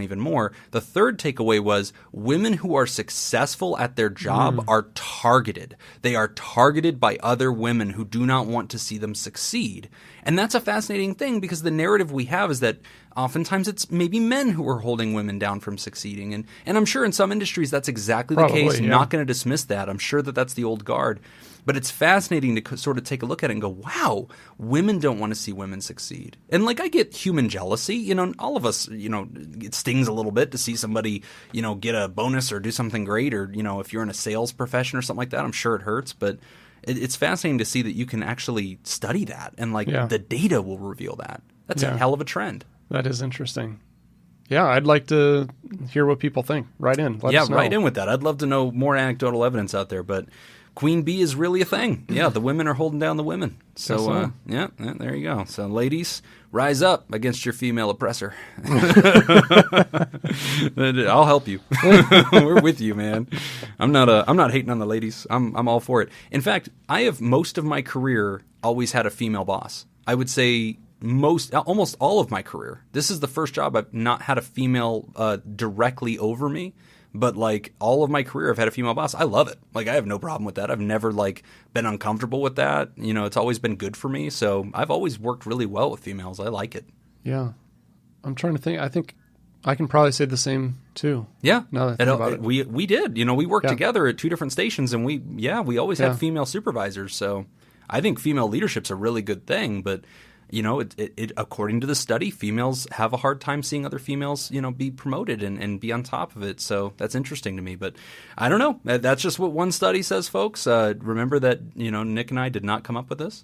me even more. The third takeaway was women who are successful at their job are targeted. They are targeted by other women who do not want to see them succeed. And that's a fascinating thing because the narrative we have is that oftentimes it's maybe men who are holding women down from succeeding. And I'm sure in some industries that's exactly the case. I'm not going to dismiss that. I'm sure that that's the old guard. But it's fascinating to sort of take a look at it and go, wow, women don't want to see women succeed. And like I get human jealousy, you know, all of us, you know, it stings a little bit to see somebody, you know, get a bonus or do something great, or, you know, if you're in a sales profession or something like that, I'm sure it hurts. But it's fascinating to see that you can actually study that and like the data will reveal that. That's a hell of a trend. That is interesting. Yeah, I'd like to hear what people think. Write in. Let us know. Write in with that. I'd love to know more anecdotal evidence out there, but Queen Bee is really a thing. Yeah, the women are holding down the women. So, yeah, there you go. So, ladies, rise up against your female oppressor. I'll help you. We're with you, man. I'm not hating on the ladies. I'm all for it. In fact, I have most of my career always had a female boss. I would say almost all of my career. This is the first job I've not had a female directly over me. But like all of my career, I've had a female boss. I love it. Like I have no problem with that. I've never like been uncomfortable with that. You know, it's always been good for me. So I've always worked really well with females. I like it. Yeah, I'm trying to think. I think I can probably say the same too. Yeah, now that I think about it. We did. You know, we worked together at 2 different stations, and we always had female supervisors. So I think female leadership's a really good thing, but. You know, it according to the study, females have a hard time seeing other females, you know, be promoted and be on top of it. So that's interesting to me. But I don't know. That's just what one study says, folks. Remember that, you know, Nick and I did not come up with this.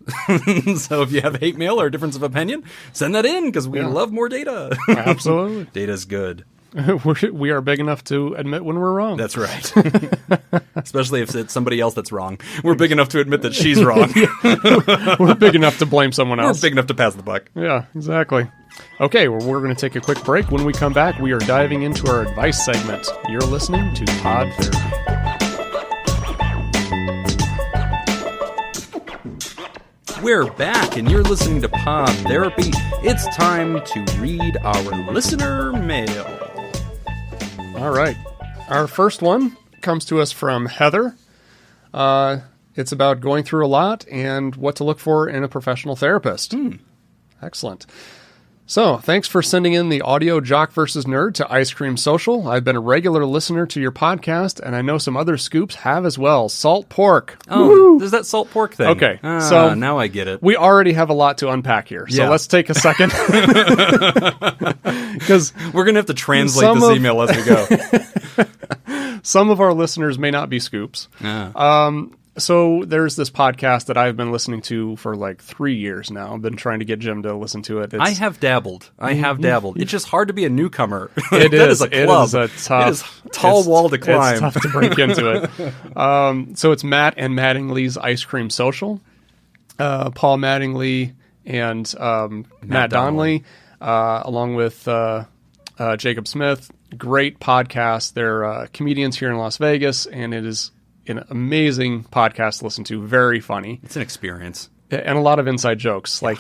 So if you have hate mail or a difference of opinion, send that in because we love more data. Absolutely. Data's good. We are big enough to admit when we're wrong. That's right. Especially if it's somebody else that's wrong. We're big enough to admit that she's wrong. We're big enough to blame someone else. We're big enough to pass the buck. Yeah, exactly. Okay, well, we're going to take a quick break. When we come back, we are diving into our advice segment. You're listening to Pod Therapy. We're back, and you're listening to Pod Therapy. It's time to read our listener mail. All right. Our first one comes to us from Heather. It's about going through a lot and what to look for in a professional therapist. Excellent. So, thanks for sending in the audio Jock versus Nerd to Ice Cream Social. I've been a regular listener to your podcast, and I know some other scoops have as well. Salt pork. Oh, woo! There's that salt pork thing. Okay, so now I get it. We already have a lot to unpack here, so let's take a second. Because we're going to have to translate this email as we go. Some of our listeners may not be scoops. So there's this podcast that I've been listening to for like 3 years now. I've been trying to get Jim to listen to it. I have dabbled. It's just hard to be a newcomer. It is. A club. It is a tough, it is tall wall to climb. It's tough to break into it. So it's Matt and Mattingly's Ice Cream Social. Paul Mattingly and Matt Donnelly, along with Jacob Smith. Great podcast. They're comedians here in Las Vegas, and it is an amazing podcast to listen to. Very funny. It's an experience. And a lot of inside jokes. But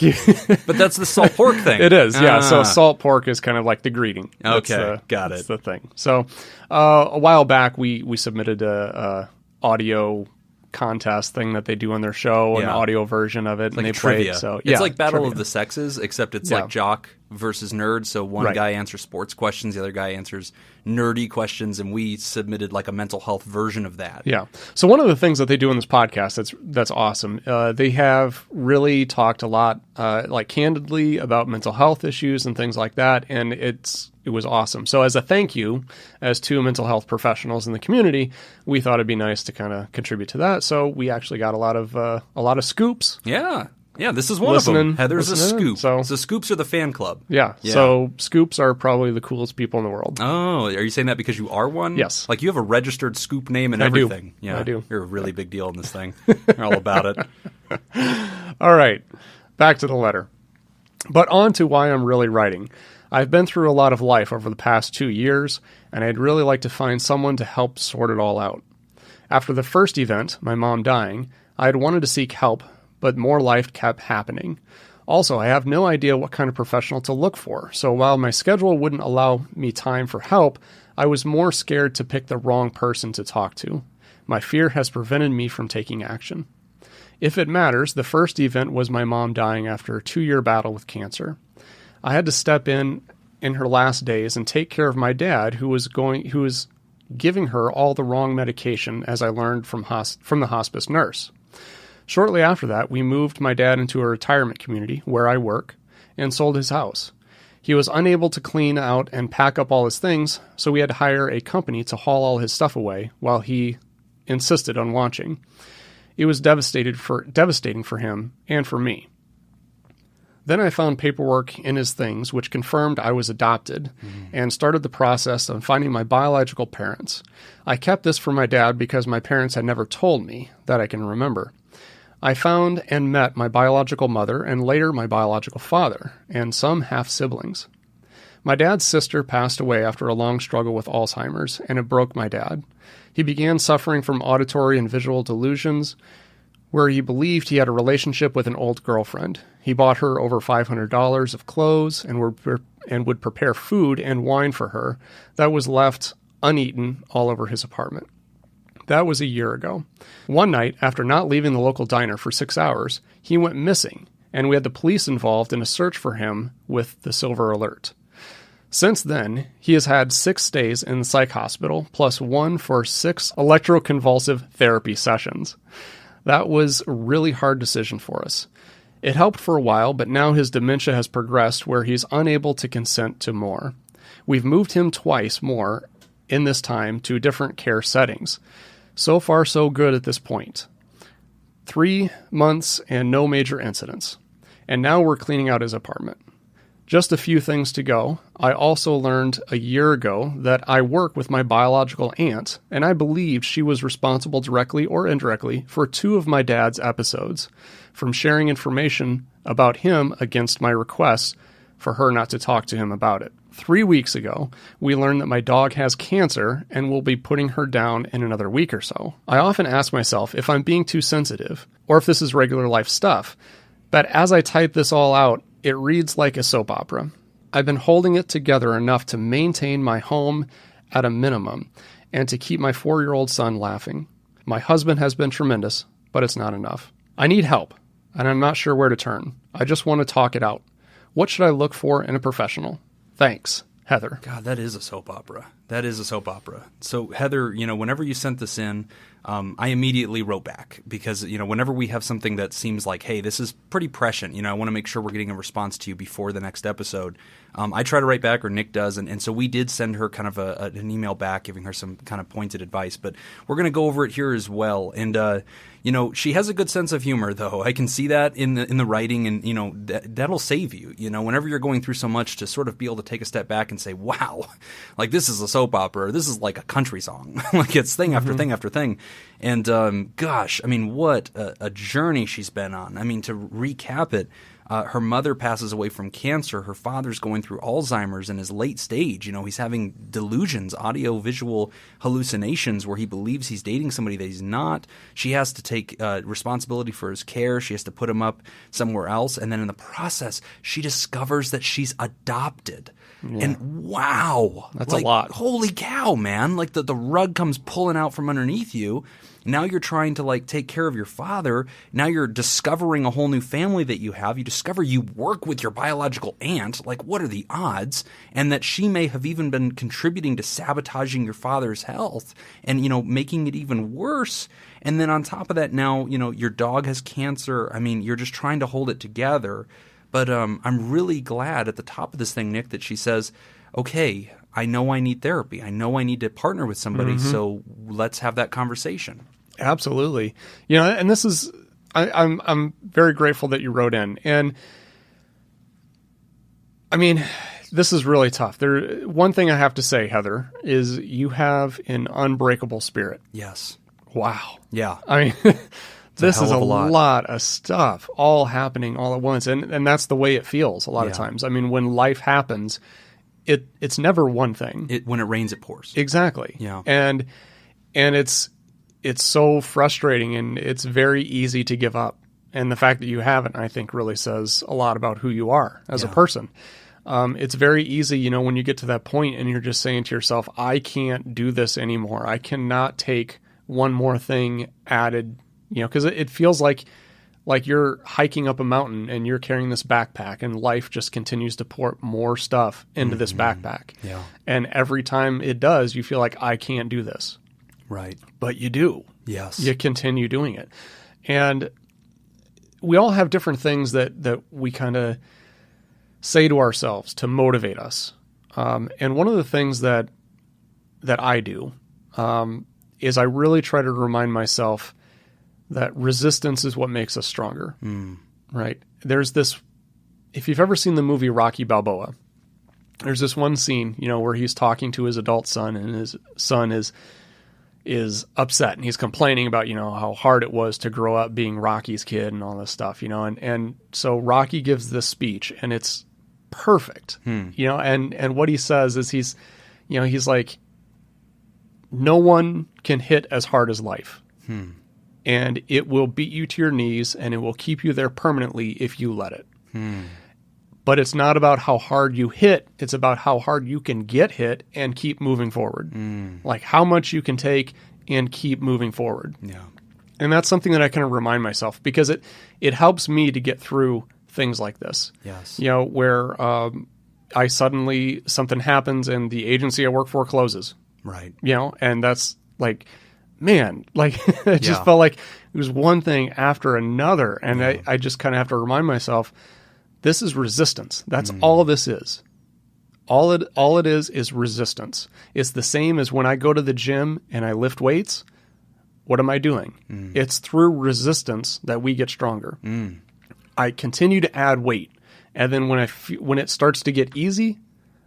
that's the salt pork thing. It is, yeah. So salt pork is kind of like the greeting. Okay, got it. That's the thing. So a while back, we submitted a audio contest thing that they do on their show, an audio version of it. It's and like they trivia. Played, so, it's like Battle of the Sexes, except it's like jock versus nerd. So one guy answers sports questions, the other guy answers nerdy questions, and we submitted like a mental health version of that. Yeah. So one of the things that they do in this podcast that's awesome. They have really talked a lot, like candidly, about mental health issues and things like that, and it was awesome. So as a thank you, as two mental health professionals in the community, we thought it'd be nice to kind of contribute to that. So we actually got a lot of scoops. Yeah. Yeah, this is one of them. Heather's a scoop. So scoops are the fan club. Yeah. So scoops are probably the coolest people in the world. Oh, are you saying that because you are one? Yes. Like you have a registered scoop name and everything. Yeah, I do. You're a really big deal in this thing. You're all about it. All right. Back to the letter. But on to why I'm really writing. I've been through a lot of life over the past 2 years, and I'd really like to find someone to help sort it all out. After the first event, my mom dying, I had wanted to seek help, but more life kept happening. Also, I have no idea what kind of professional to look for, so while my schedule wouldn't allow me time for help, I was more scared to pick the wrong person to talk to. My fear has prevented me from taking action. If it matters, the first event was my mom dying after a 2-year battle with cancer. I had to step in her last days and take care of my dad, who was giving her all the wrong medication, as I learned from the hospice nurse. Shortly after that, we moved my dad into a retirement community where I work and sold his house. He was unable to clean out and pack up all his things, so we had to hire a company to haul all his stuff away while he insisted on watching. It was devastating for him and for me. Then I found paperwork in his things which confirmed I was adopted and started the process of finding my biological parents. I kept this from my dad because my parents had never told me that I can remember. I found and met my biological mother and later my biological father and some half-siblings. My dad's sister passed away after a long struggle with Alzheimer's, and it broke my dad. He began suffering from auditory and visual delusions, where he believed he had a relationship with an old girlfriend. He bought her over $500 of clothes and would prepare food and wine for her that was left uneaten all over his apartment. That was a year ago. One night, after not leaving the local diner for 6 hours, he went missing, and we had the police involved in a search for him with the Silver Alert. Since then, he has had 6 stays in the psych hospital, plus 1 for 6 electroconvulsive therapy sessions. That was a really hard decision for us. It helped for a while, but now his dementia has progressed where he's unable to consent to more. We've moved him twice more in this time to different care settings. So far, so good at this point. 3 months and no major incidents. And now we're cleaning out his apartment. Just a few things to go. I also learned a year ago that I work with my biological aunt, and I believed she was responsible directly or indirectly for 2 of my dad's episodes, from sharing information about him against my requests for her not to talk to him about it. 3 weeks ago, we learned that my dog has cancer and will be putting her down in another week or so. I often ask myself if I'm being too sensitive, or if this is regular life stuff, but as I type this all out, it reads like a soap opera. I've been holding it together enough to maintain my home at a minimum and to keep my 4-year-old son laughing. My husband has been tremendous, but it's not enough. I need help, and I'm not sure where to turn. I just want to talk it out. What should I look for in a professional? Thanks, Heather. God, that is a soap opera. That is a soap opera. So, Heather, whenever you sent this in, I immediately wrote back because, whenever we have something that seems like, hey, this is pretty prescient, I want to make sure we're getting a response to you before the next episode. I try to write back, or Nick does, and so we did send her kind of an email back giving her some kind of pointed advice, but we're going to go over it here as well. And, she has a good sense of humor, though. I can see that in the writing, and, that'll save you, whenever you're going through so much, to sort of be able to take a step back and say, wow, like this is a soap opera, or this is like a country song. Like it's thing after thing after thing. And gosh, I mean, what a journey she's been on. I mean, to recap it, her mother passes away from cancer. Her father's going through Alzheimer's in his late stage. He's having delusions, audio-visual hallucinations where he believes he's dating somebody that he's not. She has to take responsibility for his care. She has to put him up somewhere else. And then in the process, she discovers that she's adopted. Yeah. And wow. That's a lot. Holy cow, man. Like the rug comes pulling out from underneath you. Now you're trying to take care of your father. Now you're discovering a whole new family that you have. You discover you work with your biological aunt. Like, what are the odds? And that she may have even been contributing to sabotaging your father's health and, making it even worse. And then on top of that, now, your dog has cancer. I mean, you're just trying to hold it together. But I'm really glad at the top of this thing, Nick, that she says, okay, I know I need therapy. I know I need to partner with somebody, so let's have that conversation. Absolutely. And this is, I'm very grateful that you wrote in. And I mean, this is really tough. One thing I have to say, Heather, is you have an unbreakable spirit. Yes. Wow. Yeah. I mean, this is a lot of stuff all happening all at once. And that's the way it feels a lot of times. I mean, when life happens, it's never one thing. When it rains, it pours. Exactly. Yeah. And it's so frustrating, and it's very easy to give up. And the fact that you haven't, I think, really says a lot about who you are as a Yeah. person. It's very easy, when you get to that point and you're just saying to yourself, I can't do this anymore. I cannot take one more thing added, because it feels like you're hiking up a mountain and you're carrying this backpack and life just continues to pour more stuff into this backpack. Yeah. And every time it does, you feel like I can't do this. Right. But you do. Yes. You continue doing it. And we all have different things that we kind of say to ourselves to motivate us. And one of the things that I do is I really try to remind myself that resistance is what makes us stronger. Right? There's this, if you've ever seen the movie Rocky Balboa, there's this one scene, where he's talking to his adult son and his son is upset and he's complaining about, how hard it was to grow up being Rocky's kid and all this stuff, and so Rocky gives this speech and it's perfect, and what he says is he's like, no one can hit as hard as life. And it will beat you to your knees and it will keep you there permanently if you let it. But it's not about how hard you hit. It's about how hard you can get hit and keep moving forward. Like how much you can take and keep moving forward. Yeah. And that's something that I kind of remind myself because it helps me to get through things like this. Yes. Where I suddenly, something happens and the agency I work for closes. Right. And that's like, man, like it just felt like it was one thing after another. And I just kind of have to remind myself, this is resistance. That's all this is. All it is resistance. It's the same as when I go to the gym and I lift weights. What am I doing? It's through resistance that we get stronger. I continue to add weight. And then when it starts to get easy,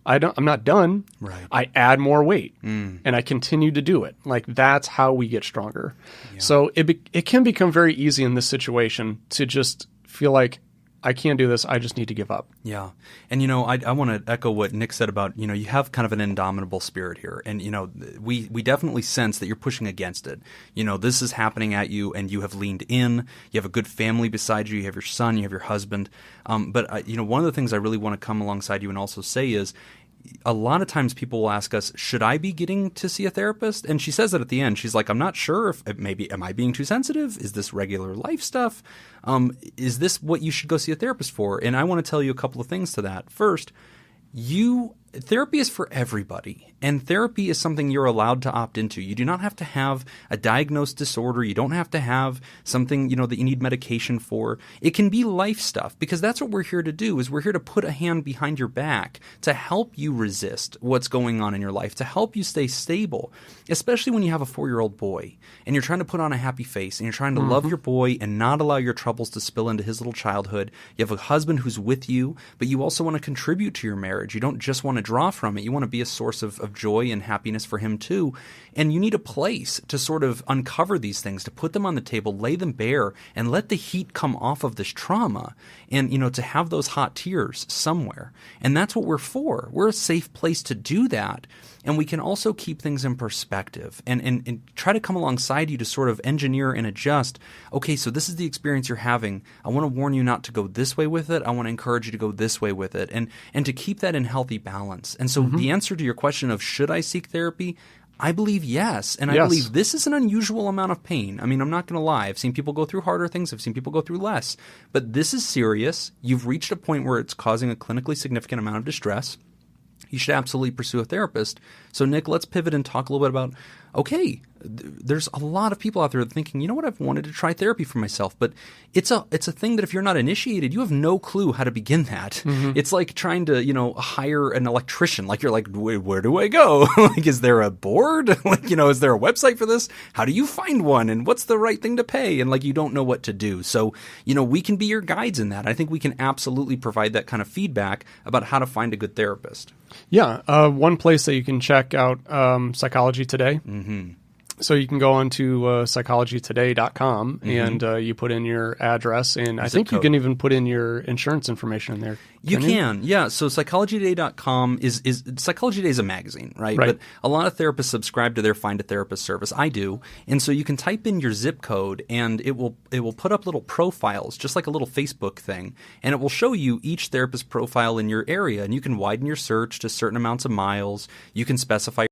I'm not done. Right. I add more weight and I continue to do it. Like that's how we get stronger. Yeah. So it can become very easy in this situation to just feel like I can't do this. I just need to give up. Yeah. And, I want to echo what Nick said about, you have kind of an indomitable spirit here. And, we definitely sense that you're pushing against it. This is happening at you and you have leaned in. You have a good family beside you. You have your son. You have your husband. But one of the things I really want to come alongside you and also say is, a lot of times people will ask us, should I be getting to see a therapist? And she says that at the end. She's like, I'm not sure if maybe, am I being too sensitive? Is this regular life stuff? Is this what you should go see a therapist for? And I want to tell you a couple of things to that. First, therapy is for everybody, and therapy is something you're allowed to opt into. You do not have to have a diagnosed disorder. You don't have to have something, that you need medication for. It can be life stuff, because that's what we're here to do, is we're here to put a hand behind your back to help you resist what's going on in your life, to help you stay stable, especially when you have a 4-year-old boy and you're trying to put on a happy face and you're trying to love your boy and not allow your troubles to spill into his little childhood. You have a husband who's with you, but you also want to contribute to your marriage. You don't just want to draw from it. You want to be a source of joy and happiness for him too. And you need a place to sort of uncover these things, to put them on the table, lay them bare, and let the heat come off of this trauma and, to have those hot tears somewhere. And that's what we're for. We're a safe place to do that. And we can also keep things in perspective and try to come alongside you to sort of engineer and adjust. Okay, so this is the experience you're having. I want to warn you not to go this way with it. I want to encourage you to go this way with it, and to keep that in healthy balance. And so the answer to your question of should I seek therapy, I believe yes. And I believe this is an unusual amount of pain. I mean, I'm not going to lie. I've seen people go through harder things. I've seen people go through less. But this is serious. You've reached a point where it's causing a clinically significant amount of distress. You should absolutely pursue a therapist. So, Nick, let's pivot and talk a little bit about, okay, there's a lot of people out there thinking, you know what, I've wanted to try therapy for myself, but it's a thing that if you're not initiated, you have no clue how to begin that. It's like trying to, hire an electrician. Like, you're like, where do I go? Like, is there a board? Like, is there a website for this? How do you find one? And what's the right thing to pay? And like, you don't know what to do. So, we can be your guides in that. I think we can absolutely provide that kind of feedback about how to find a good therapist. Yeah. One place that you can check out Psychology Today. So you can go on to psychologytoday.com and you put in your address, and I think you can even put in your insurance information in there. You can, yeah. So psychologytoday.com is Psychology Today is a magazine, right? But a lot of therapists subscribe to their Find a Therapist service. I do. And so you can type in your zip code and it will put up little profiles, just like a little Facebook thing. And it will show you each therapist profile in your area. And you can widen your search to certain amounts of miles. You can specify